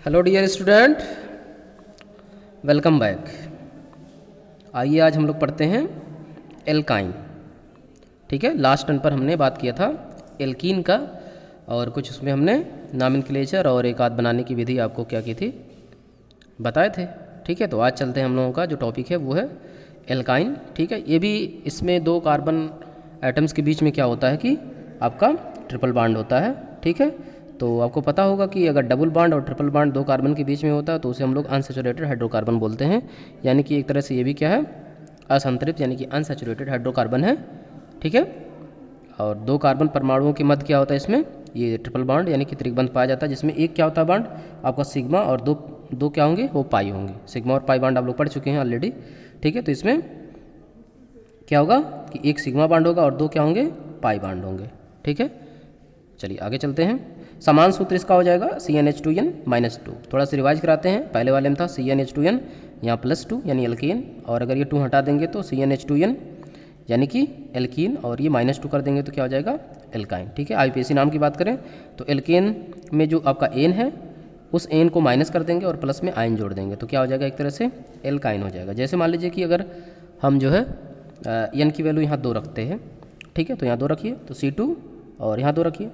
Hello dear student, welcome back. आइए आज हम लोग पढ़ते हैं एल्काइन। ठीक है, लास्ट टर्न पर हमने बात किया था एल्कीन का और कुछ उसमें हमने नॉमेनक्लेचर और एक आध बनाने की विधि आपको क्या की थी, बताए थे। ठीक है, तो आज चलते हैं हम लोगों का जो टॉपिक है वो है एल्काइन। ठीक है, ये भी इसमें दो कार्बन एटम्स के बीच में क्या होता है कि आपका ट्रिपल बॉन्ड होता है। ठीक है, तो आपको पता होगा कि अगर डबल बॉन्ड और ट्रिपल बॉन्ड दो कार्बन के बीच में होता है तो उसे हम लोग अनसैचुरेटेड हाइड्रोकार्बन बोलते हैं। यानी कि एक तरह से ये भी क्या है, असंतृप्त यानी कि अनसैचुरेटेड हाइड्रोकार्बन है। ठीक है, और दो कार्बन परमाणुओं के मध्य क्या होता है इसमें, ये ट्रिपल बॉन्ड यानी कि त्रिबंध पाया जाता है, जिसमें एक क्या होता है बॉन्ड आपका सिग्मा और दो दो क्या होंगे, वो पाई होंगे। सिग्मा और पाई बॉन्ड आप लोग पढ़ चुके हैं ऑलरेडी। ठीक है, तो इसमें क्या होगा कि एक सिग्मा बॉन्ड होगा और दो क्या होंगे, पाई बॉन्ड होंगे। ठीक है, चलिए आगे चलते हैं। समान सूत्र इसका हो जाएगा CnH2n-2। थोड़ा सा रिवाइज कराते हैं, पहले वाले में था CnH2n यहाँ +2 यानी एल्केन, और अगर ये 2 हटा देंगे तो CnH2n यानी कि एल्कीन, और ये -2 कर देंगे तो क्या हो जाएगा, एल्काइन। ठीक है, IUPAC नाम की बात करें तो एल्केन में जो आपका एन है उस एन को माइनस कर देंगे और प्लस में आयन जोड़ देंगे तो क्या हो जाएगा, एक तरह से एल्काइन हो जाएगा। जैसे मान लीजिए कि अगर हम जो है एन की वैल्यू यहाँ 2 रखते हैं। ठीक है, तो यहाँ 2 रखिए तो C2 और यहाँ 2 रखिए,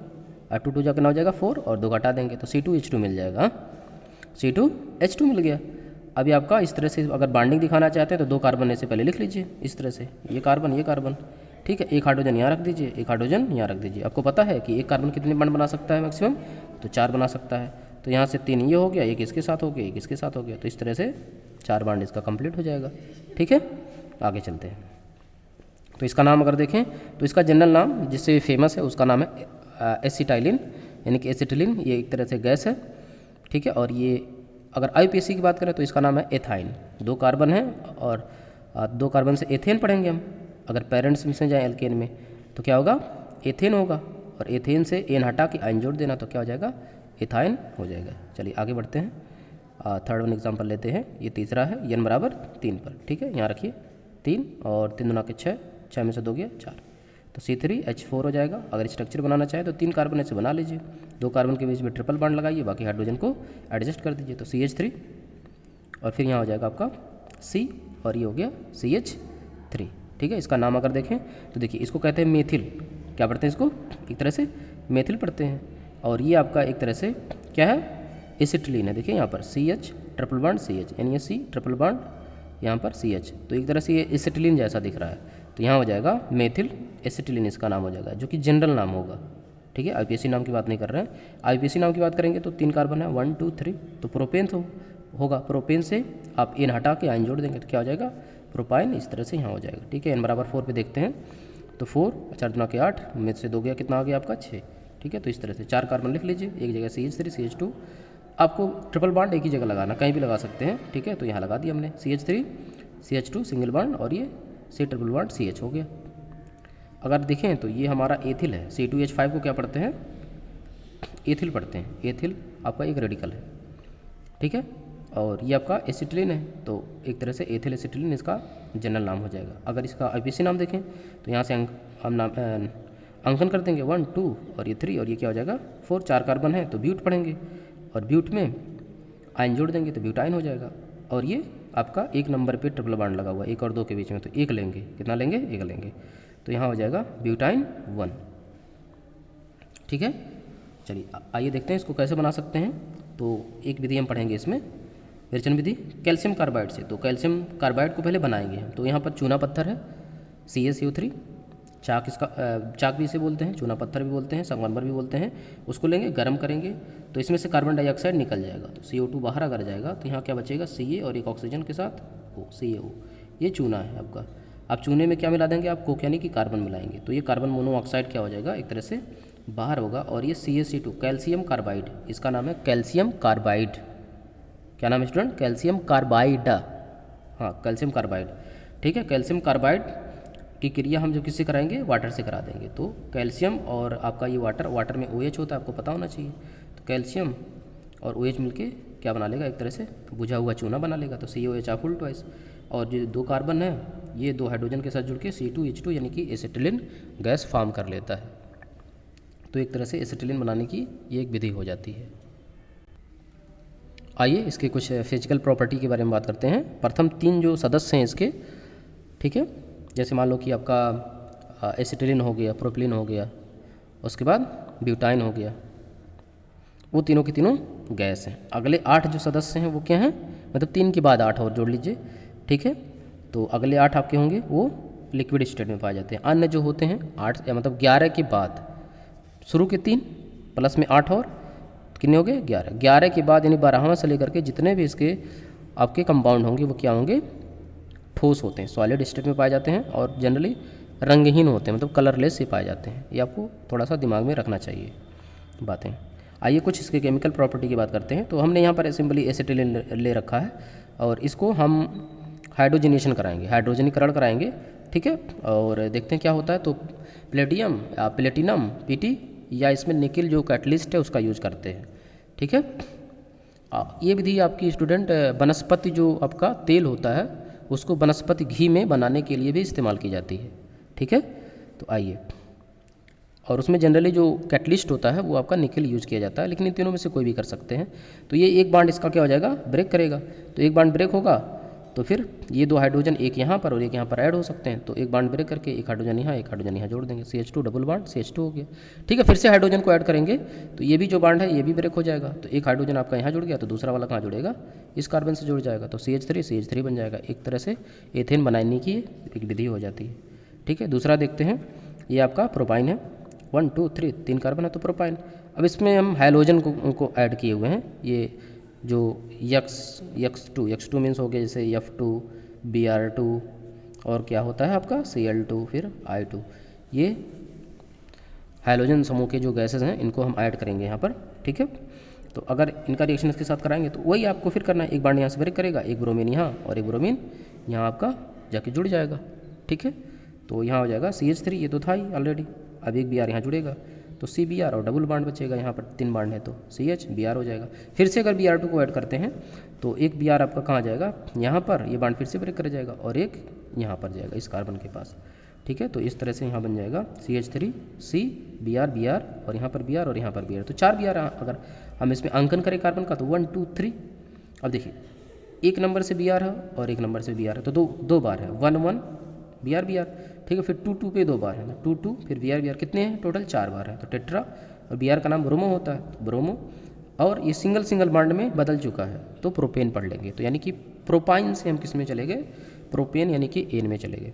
2 जाकर ना हो जाएगा 4 और 2 घटा देंगे तो C2H2 मिल जाएगा। C2H2 मिल गया। अभी आपका इस तरह से अगर बॉन्डिंग दिखाना चाहते हैं तो 2 कार्बन ऐसे पहले लिख लीजिए इस तरह से, ये कार्बन। ठीक है, एक हाइड्रोजन यहाँ रख दीजिए, एक हाइड्रोजन यहाँ रख दीजिए। आपको पता है कि एक कार्बन कितने बॉन्ड बना सकता है मैक्सिमम, तो 4 बना सकता है। तो यहाँ से 3 ये हो गया, एक इसके साथ हो गया, एक इसके साथ हो गया, तो इस तरह से 4 बॉन्ड इसका कंप्लीट हो जाएगा। ठीक है, आगे चलते हैं। तो इसका नाम अगर देखें तो इसका जनरल नाम जिससे फेमस है उसका नाम है एसिटाइलिन यानी कि एसिटिलिन। ये एक तरह से गैस है। ठीक है, और ये अगर IUPAC की बात करें तो इसका नाम है एथाइन। 2 कार्बन है और 2 कार्बन से एथेन पढ़ेंगे हम। अगर पेरेंट्स में से जाए एल्केन में तो क्या होगा, एथेन होगा, और एथेन से एन हटा के आयन जोड़ देना तो क्या हो जाएगा, एथाइन हो जाएगा। चलिए आगे बढ़ते हैं। थर्ड वन एग्जाम्पल लेते हैं, ये तीसरा है n बराबर 3 पर। ठीक है, यहाँ रखिए 3 और 3 दूना के 6, 6 में से 2 गया 4, तो C3H4 हो जाएगा। अगर स्ट्रक्चर बनाना चाहे तो 3 कार्बन ऐसे बना लीजिए, 2 कार्बन के बीच में ट्रिपल बॉन्ड लगाइए, बाकी हाइड्रोजन को एडजस्ट कर दीजिए तो CH3, और फिर यहाँ हो जाएगा आपका C और ये हो गया CH3। ठीक है, इसका नाम अगर देखें तो देखिए इसको कहते हैं मेथिल। क्या पढ़ते हैं इसको, एक तरह से मेथिल पढ़ते हैं। और ये आपका एक तरह से क्या है, एसिटिलीन है। देखिए यहाँ पर CH ट्रिपल बॉन्ड CH यानी ये C ट्रिपल बॉन्ड यहाँ पर CH, तो एक तरह से ये एसिटिलीन जैसा दिख रहा है। तो यहाँ हो जाएगा मेथिल एसिटिलीन इसका नाम हो जाएगा, जो कि जनरल नाम होगा। ठीक है, IUPAC नाम की बात नहीं कर रहे हैं। IUPAC नाम की बात करेंगे तो 3 कार्बन है 1 2 3, तो प्रोपेन तो होगा, प्रोपेन से आप एन हटा के आयन जोड़ देंगे तो क्या हो जाएगा, प्रोपाइन। इस तरह से यहाँ हो जाएगा। ठीक है, n बराबर 4 पे देखते हैं तो 4 4 दूना के 8 में से 2 गया, कितना आ गया आपका 6। ठीक है, तो इस तरह से 4 कार्बन लिख लीजिए, एक जगह CH3 CH2। आपको ट्रिपल बॉन्ड एक ही जगह लगाना, कहीं भी लगा सकते हैं। ठीक है, तो यहाँ लगा दिया हमने CH3 CH2 सिंगल बॉन्ड और ये C ट्रिपल बॉन्ड CH हो गया। अगर देखें तो ये हमारा एथिल है, C2H5 को क्या पढ़ते हैं, एथिल पढ़ते हैं। एथिल आपका एक रेडिकल है। ठीक है, और ये आपका एसिटिलीन है, तो एक तरह से एथिल एसिटिलीन इसका जनरल नाम हो जाएगा। अगर इसका IUPAC नाम देखें तो यहाँ से हम नाम अंकन कर देंगे 1 2 और ये 3 और ये क्या हो जाएगा 4, 4 कार्बन है तो ब्यूट पढ़ेंगे, और ब्यूट में आयन जोड़ देंगे तो ब्यूटाइन हो जाएगा। और ये आपका 1 नंबर पे ट्रिपल बॉन्ड लगा हुआ है 1 और 2 के बीच में, तो 1 लेंगे, कितना लेंगे, 1 लेंगे, तो यहाँ हो जाएगा ब्यूटाइन 1। ठीक है, चलिए आइए देखते हैं इसको कैसे बना सकते हैं। तो एक विधि हम पढ़ेंगे इसमें, विरेचन विधि कैल्शियम कार्बाइड से। तो कैल्शियम कार्बाइड को पहले बनाएंगे हम। तो यहाँ पर चूना पत्थर है CaCO3, चाक इसका चाक भी इसे बोलते हैं, चूना पत्थर भी बोलते हैं, संगमरमर भी बोलते हैं। उसको लेंगे, गर्म करेंगे तो इसमें से कार्बन डाइऑक्साइड निकल जाएगा, तो CO2 बाहर अगर जाएगा तो यहाँ क्या बचेगा, Ca और एक ऑक्सीजन के साथ O, CaO। ये चूना है आपका। अब चूने में क्या मिला देंगे आप, कोक यानी कि कार्बन मिलाएंगे, तो ये कार्बन मोनोऑक्साइड क्या हो जाएगा, एक तरह से बाहर होगा। और ये CaC2 कैल्शियम कार्बाइड, इसका नाम है कैल्शियम कार्बाइड। क्या नाम है स्टूडेंट, कैल्शियम कार्बाइड। हाँ, कैल्शियम कार्बाइड। ठीक है, कैल्शियम कार्बाइड की क्रिया हम जो किससे कराएंगे, वाटर से करा देंगे। तो कैल्शियम और आपका ये वाटर में OH होता है, आपको पता होना चाहिए। तो कैल्शियम और OH मिलके क्या बना लेगा, एक तरह से बुझा हुआ चूना बना लेगा, तो COH फुल ट्वाइस। और जो 2 कार्बन है ये 2 हाइड्रोजन के साथ जुड़ के C2H2 यानी कि एसिटिलीन गैस फॉर्म कर लेता है। तो एक तरह से एसिटिलीन बनाने की ये एक विधि हो जाती है। आइए इसके कुछ फिजिकल प्रॉपर्टी के बारे में बात करते हैं। प्रथम 3 जो सदस्य हैं इसके, ठीक है, जैसे मान लो कि आपका एसिटिलीन हो गया, प्रोपिलीन हो गया, उसके बाद ब्यूटाइन हो गया, वो तीनों की तीनों गैस हैं। अगले 8 जो सदस्य हैं वो क्या हैं, मतलब 3 के बाद 8 और जोड़ लीजिए, ठीक है। तो अगले 8 आपके होंगे वो लिक्विड स्टेट में पाए जाते हैं। अन्य जो होते हैं 8 मतलब 11 के बाद, शुरू के 3 प्लस में 8 और कितने हो गए 11, 11 के बाद यानी 12वां से लेकर के जितने भी इसके आपके कंपाउंड होंगे वो क्या होंगे, ठोस होते हैं, सॉलिड स्टेट में पाए जाते हैं और जनरली रंगहीन होते हैं, मतलब कलरलेस ही पाए जाते हैं। ये आपको थोड़ा सा दिमाग में रखना चाहिए बातें। आइए कुछ इसके केमिकल प्रॉपर्टी की बात करते हैं। तो हमने यहाँ पर सिंपली एसिटिलीन ले रखा है और इसको हम हाइड्रोजनेशन कराएंगे, हाइड्रोजनीकरण कराएंगे, ठीक है। और देखते हैं क्या होता है। तो प्लेटियम या प्लेटिनम पीटी या इसमें निकिल जो कैटलिस्ट है उसका यूज करते हैं, ठीक है। ये विधि आपकी स्टूडेंट वनस्पति जो आपका तेल होता है उसको वनस्पति घी में बनाने के लिए भी इस्तेमाल की जाती है, ठीक है। तो आइए, और उसमें जनरली जो कैटलिस्ट होता है वो आपका निकिल यूज किया जाता है, लेकिन इन तीनों में से कोई भी कर सकते हैं। तो ये एक बांड इसका क्या हो जाएगा, ब्रेक करेगा। तो एक बांड ब्रेक होगा तो फिर ये 2 हाइड्रोजन एक यहाँ पर और एक यहाँ पर ऐड हो सकते हैं। तो एक बांड ब्रेक करके एक हाइड्रोजन यहाँ, एक हाइड्रोजन यहाँ जोड़ देंगे, CH2 डबल बांड CH2 हो गया, ठीक है। फिर से हाइड्रोजन को ऐड करेंगे तो ये भी जो बांड है ये भी ब्रेक हो जाएगा। तो एक हाइड्रोजन आपका यहाँ जुड़ गया तो दूसरा वाला कहाँ जुड़ेगा, इस कार्बन से जुड़ जाएगा, तो CH3 बन जाएगा। एक तरह से एथेन बनाने की एक विधि हो जाती है, ठीक है। दूसरा देखते हैं, ये आपका प्रोपाइन है, 1 2 3 3 कार्बन है तो प्रोपाइन। अब इसमें हम हैलोजन को ऐड किए हुए हैं, ये जो X2 मीन्स हो गया जैसे F2 Br2 और क्या होता है आपका Cl2 फिर I2, ये हैलोजन समूह के जो गैसेस हैं इनको हम ऐड करेंगे यहाँ पर, ठीक है। तो अगर इनका रिएक्शन इसके साथ कराएंगे तो वही आपको फिर करना है, एक बांड यहाँ से ब्रेक करेगा, एक ब्रोमीन यहाँ और एक ब्रोमीन यहाँ आपका जाके जुड़ जाएगा, ठीक है। तो यहाँ हो जाएगा CH3, ये तो था ही ऑलरेडी, अब एक Br यहाँ जुड़ेगा तो CBr और डबल बांड बचेगा, यहाँ पर 3 बांड है तो CH Br हो जाएगा। फिर से अगर Br2 को ऐड करते हैं तो एक Br आपका कहाँ जाएगा, यहाँ पर, ये बांड फिर से ब्रेक कर जाएगा और एक यहाँ पर जाएगा इस कार्बन के पास, ठीक है। तो इस तरह से यहाँ बन जाएगा CH3 C Br और यहाँ पर Br और यहाँ पर Br, तो 4 Br। अगर हम इसमें अंकन करें कार्बन का तो 1 2 3, अब देखिए एक नंबर से Br है और एक नंबर से Br है तो दो बार है, 1 1 Br, ठीक है। फिर 2 2 पे 2 बार है, 2 2 फिर Br कितने हैं, टोटल 4 बार है, तो टेट्रा। और Br का नाम ब्रोमो होता है, तो ब्रोमो, और ये सिंगल बांड में बदल चुका है तो प्रोपेन पढ़ लेंगे। तो यानी कि प्रोपाइन से हम किस में चले गए, प्रोपेन यानी कि एन में चले गए,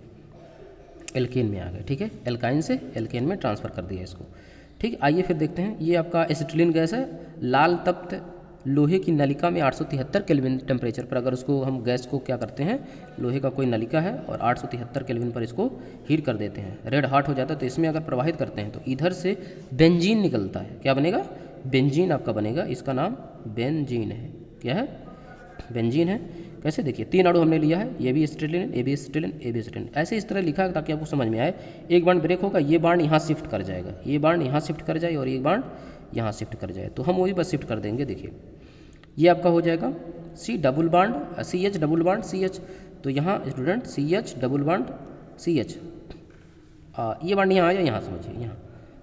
एल्केन में आ गए, ठीक है। एल्काइन से एल्केन में ट्रांसफ़र कर दिया इसको, ठीक। आइए फिर देखते हैं, ये आपका एसिटिलीन गैस है, लाल तप्त लोहे की नलिका में 873 केल्विन टेम्परेचर पर, अगर उसको हम गैस को क्या करते हैं, लोहे का कोई नलिका है और 873 केल्विन पर इसको हीट कर देते हैं, रेड हॉट हो जाता है। तो इसमें अगर प्रवाहित करते हैं तो इधर से बेंजीन निकलता है, क्या बनेगा, बेंजीन आपका बनेगा, इसका नाम बेंजीन है। क्या है, बेंजीन है। कैसे, देखिए 3 अणु हमने लिया है, ये भी एसिटिलीन, ये भी एसिटिलीन, ये भी एसिटिलीन, ऐसे इस तरह लिखा है ताकि आपको समझ में आए। एक बांड ब्रेक होगा, ये बांड यहाँ शिफ्ट कर जाएगा, ये बांड यहाँ शिफ्ट कर जाए और एक बांड यहाँ शिफ्ट कर जाए, तो हम वही बस शिफ्ट कर देंगे। देखिए ये आपका हो जाएगा C double bond CH double bond CH, तो यहाँ student CH double bond CH, ये बांड यहाँ आया, यहाँ समझिए यहाँ,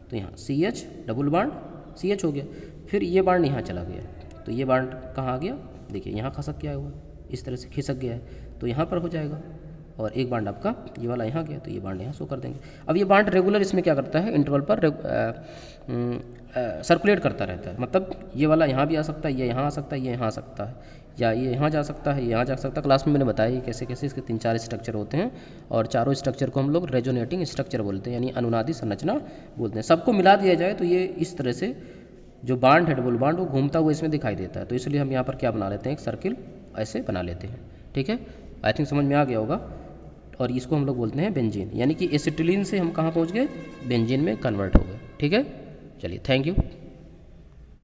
तो यहाँ CH डबल बांड CH हो गया। फिर ये बांड यहाँ चला गया, तो ये बांड कहाँ आ गया, देखिए यहाँ खसक गया हुआ, इस तरह से खिसक गया है, तो यहाँ पर हो जाएगा। और एक बांड आपका ये वाला यहाँ गया, तो ये बांड यहाँ शो कर देंगे। अब ये बांड रेगुलर इसमें क्या करता है, इंटरवल पर सर्कुलेट करता रहता है, मतलब ये वाला यहाँ भी आ सकता है, ये यहाँ आ सकता है, ये यहाँ आ सकता है, या ये यहाँ जा सकता है, ये यहाँ जा सकता है। क्लास में मैंने बताया कि कैसे कैसे इसके 3-4 स्ट्रक्चर होते हैं, और चारों स्ट्रक्चर को हम लोग रेजोनेटिंग स्ट्रक्चर बोलते हैं, यानी अनुनादी संरचना बोलते हैं। सबको मिला दिया जाए तो ये इस तरह से जो बांड है, डबल बांड, वो घूमता हुआ इसमें दिखाई देता है। तो इसलिए हम यहाँ पर क्या बना लेते हैं, एक सर्किल ऐसे बना लेते हैं, ठीक है। आई थिंक समझ में आ गया होगा। और इसको हम लोग बोलते हैं बेंजीन, यानी कि एसिटिलीन से हम कहाँ पहुँच गए, बेंजीन में कन्वर्ट हो गए, ठीक है। चलिए, थैंक यू।